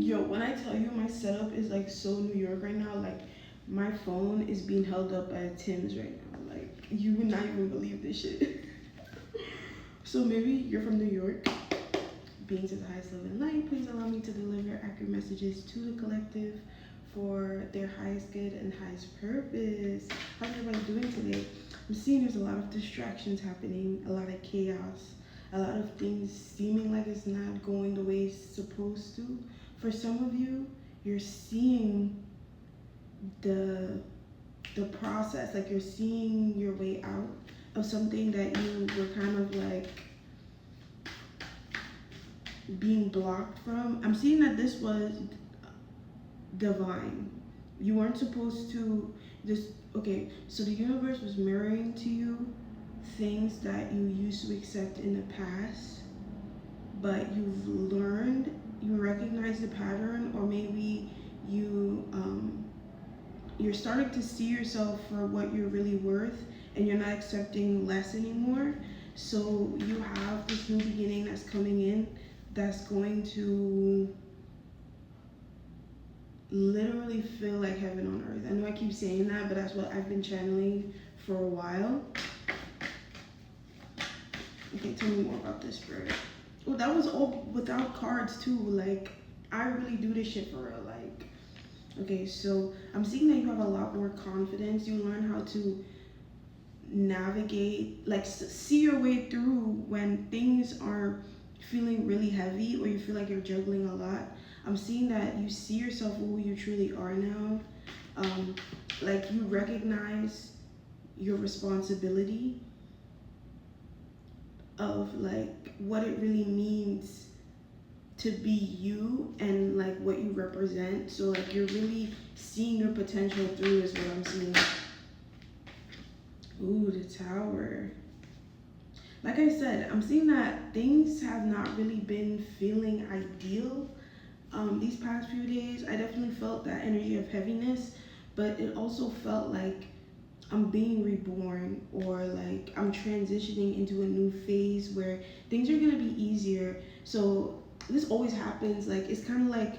Yo, when I tell you my setup is like so New York right now, like my phone is being held up by Tim's right now. Like you would not even believe this shit. So maybe you're from New York. Being to the highest level in light, please allow me to deliver accurate messages to the collective for their highest good and highest purpose. How's everybody doing today? I'm seeing there's a lot of distractions happening, a lot of chaos, a lot of things seeming like it's not going the way it's supposed to. For some of you, you're seeing the the process, like you're seeing your way out of something that you were kind of like being blocked from. I'm seeing that this was divine. You weren't supposed to just okay, so the universe was mirroring to you things that you used to accept in the past, but you've learned, you recognize the pattern, or maybe you you're starting to see yourself for what you're really worth and you're not accepting less anymore. So you have this new beginning that's coming in that's going to literally feel like heaven on earth. I know I keep saying that, but that's what I've been channeling for a while. Okay, tell me more about this, spirit. Well, that was all without cards too. Like, I really do this shit for real. Like, okay, so I'm seeing that you have a lot more confidence. You learn how to navigate, like, see your way through when things are feeling really heavy or you feel like you're juggling a lot. I'm seeing that you see yourself for who you truly are now. Like you recognize your responsibility of like what it really means to be you and like what you represent. So like you're really seeing your potential through is what I'm seeing. Ooh, the Tower. Like I said, I'm seeing that things have not really been feeling ideal these past few days. I definitely felt that energy of heaviness, but it also felt like I'm being reborn, or like I'm transitioning into a new phase where things are gonna be easier. So this always happens. Like it's kind of like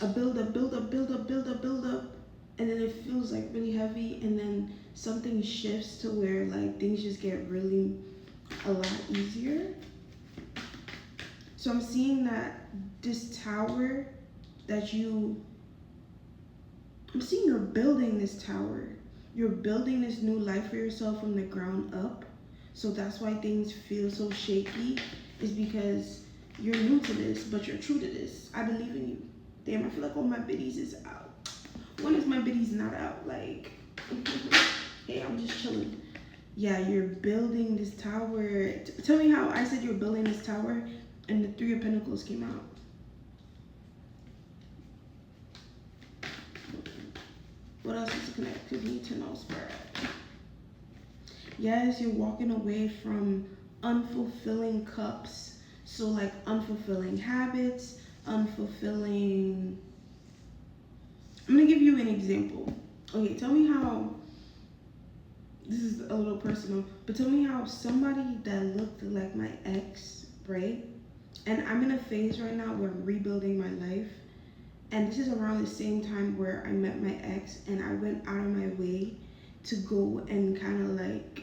a build up, build up, build up, build up, build up, and then it feels like really heavy, and then something shifts to where like things just get really a lot easier. So I'm seeing that this tower that I'm seeing you're building this tower. You're building this new life for yourself from the ground up. So that's why things feel so shaky, is because you're new to this, but you're true to this. I believe in you. Damn, I feel like all my biddies is out. When is my biddies not out? Like, hey, I'm just chilling. Yeah, you're building this tower. Tell me how I said you're building this tower and the Three of Pentacles came out. What else is connected to me to know, Spirit? Yes, you're walking away from unfulfilling cups. So like unfulfilling habits, unfulfilling... I'm gonna give you an example. Okay, tell me how, this is a little personal, but tell me how somebody that looked like my ex, right? And I'm in a phase right now where I'm rebuilding my life. And this is around the same time where I met my ex, and I went out of my way to go and kind of like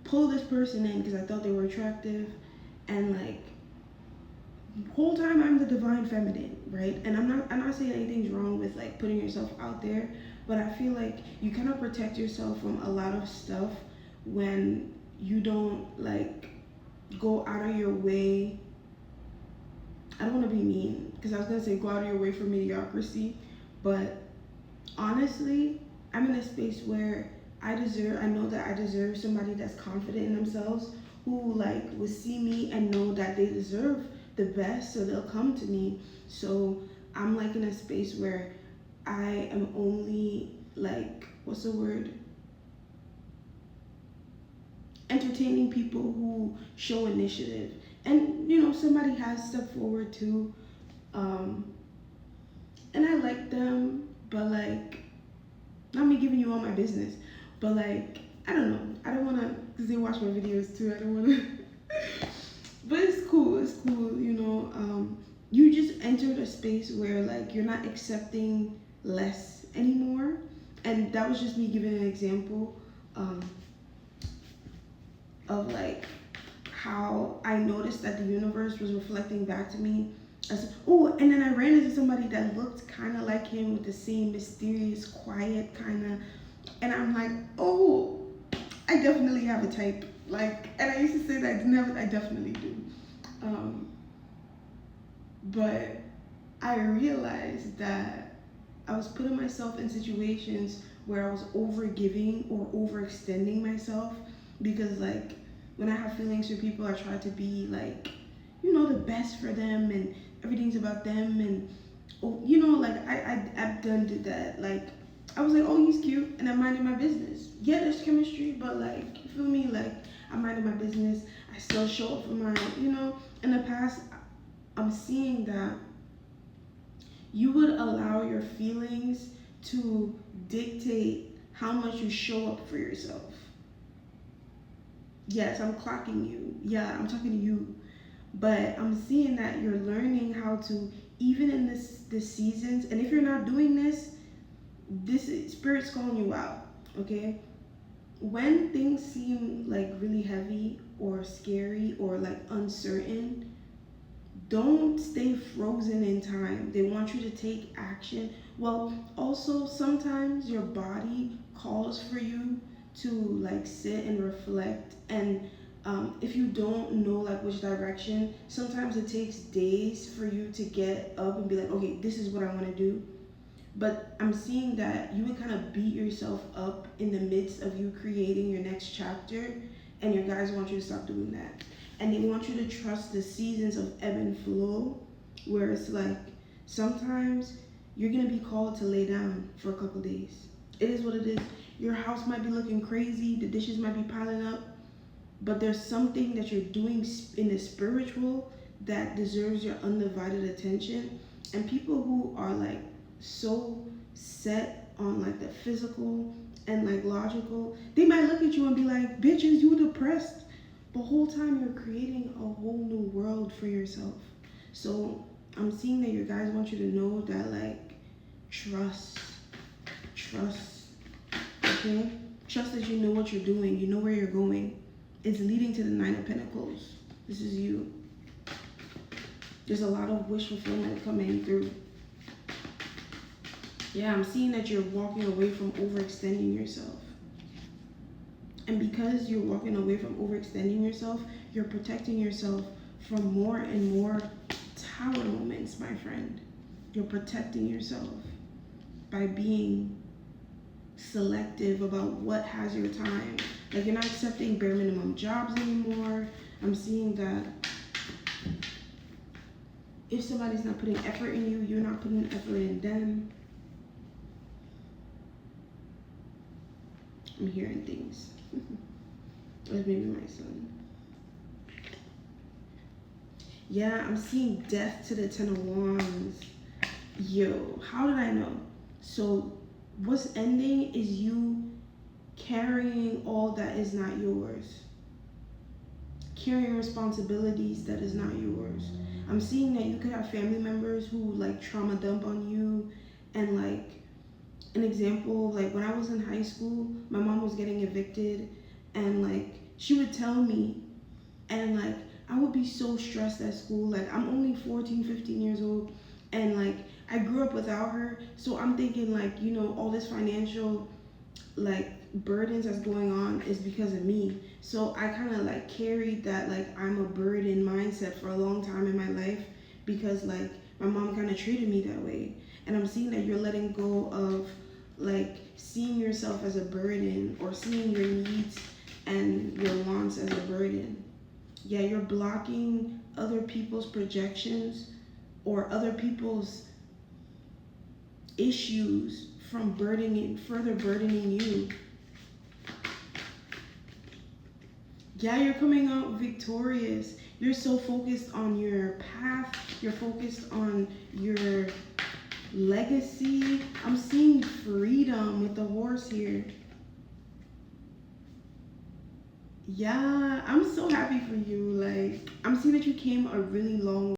pull this person in because I thought they were attractive. And like whole time I'm the divine feminine, right? And I'm not saying anything's wrong with like putting yourself out there, but I feel like you kind of protect yourself from a lot of stuff when you don't like go out of your way. I don't want to be mean because I was gonna say go out of your way for mediocrity, but honestly, I'm in a space where I know that I deserve somebody that's confident in themselves, who like will see me and know that they deserve the best, so they'll come to me. So I'm like in a space where I am only like, what's the word? Entertaining people who show initiative. And you know, somebody has stepped forward too. And I like them, but like, not me giving you all my business, but like, I don't know. I don't wanna, because they watch my videos too, I don't wanna. But it's cool, you know. you just entered a space where like you're not accepting less anymore. And that was just me giving an example um, of like how I noticed that the universe was reflecting back to me as, oh, and then I ran into somebody that looked kind of like him with the same mysterious, quiet kind of, and I'm like, oh, I definitely have a type. Like, and I used to say that I definitely do. Um, but I realized that I was putting myself in situations where I was over giving or overextending myself because, like, when I have feelings for people, I try to be like, the best for them and everything's about them. And, oh, like, I've done did that. Like, I was like, oh, he's cute, and I minded my business. Yeah, there's chemistry, but, like, you feel me? Like, I minded my business. I still show up for my, in the past, I'm seeing that you would allow your feelings to dictate how much you show up for yourself. Yes, I'm clocking you. Yeah, I'm talking to you. But I'm seeing that you're learning how to, even in this seasons, and if you're not doing this is spirit's calling you out. Okay? When things seem like really heavy or scary or like uncertain, don't stay frozen in time. They want you to take action. Well, also sometimes your body calls for you to like sit and reflect. And if you don't know like which direction, sometimes it takes days for you to get up and be like, okay, this is what I want to do. But I'm seeing that you would kind of beat yourself up in the midst of you creating your next chapter, and your guys want you to stop doing that. And they want you to trust the seasons of ebb and flow, where it's like sometimes you're gonna be called to lay down for a couple days. It is what it is. Your house might be looking crazy, the dishes might be piling up, but there's something that you're doing in the spiritual that deserves your undivided attention. And people who are like so set on like the physical and like logical, they might look at you and be like, bitches, you depressed. The whole time you're creating a whole new world for yourself. So I'm seeing that your guys want you to know that like trust, okay? Trust that you know what you're doing, you know where you're going. It's leading to the Nine of Pentacles. This is you. There's a lot of wish fulfillment coming through. Yeah, I'm seeing that you're walking away from overextending yourself. And because you're walking away from overextending yourself, you're protecting yourself from more and more tower moments, my friend. You're protecting yourself by being selective about what has your time. Like, you're not accepting bare minimum jobs anymore. I'm seeing that if somebody's not putting effort in you, you're not putting effort in them. I'm hearing things. Or maybe my son. Yeah, I'm seeing death to the Ten of Wands. Yo, how did I know? So what's ending is you carrying all that is not yours. Carrying responsibilities that is not yours. I'm seeing that you could have family members who like trauma dump on you. And like an example, like when I was in high school, my mom was getting evicted, and like she would tell me, and like I would be so stressed at school. Like I'm only 14, 15 years old, and like I grew up without her, so I'm thinking like, all this financial like burdens that's going on is because of me. So I kind of like carried that like I'm a burden mindset for a long time in my life, because like my mom kind of treated me that way. And I'm seeing that you're letting go of like seeing yourself as a burden, or seeing your needs and your wants as a burden. Yeah, you're blocking other people's projections or other people's issues from further burdening you. Yeah, you're coming out victorious. You're so focused on your path. You're focused on your legacy. I'm seeing freedom with the horse here. Yeah, I'm so happy for you. Like, I'm seeing that you came a really long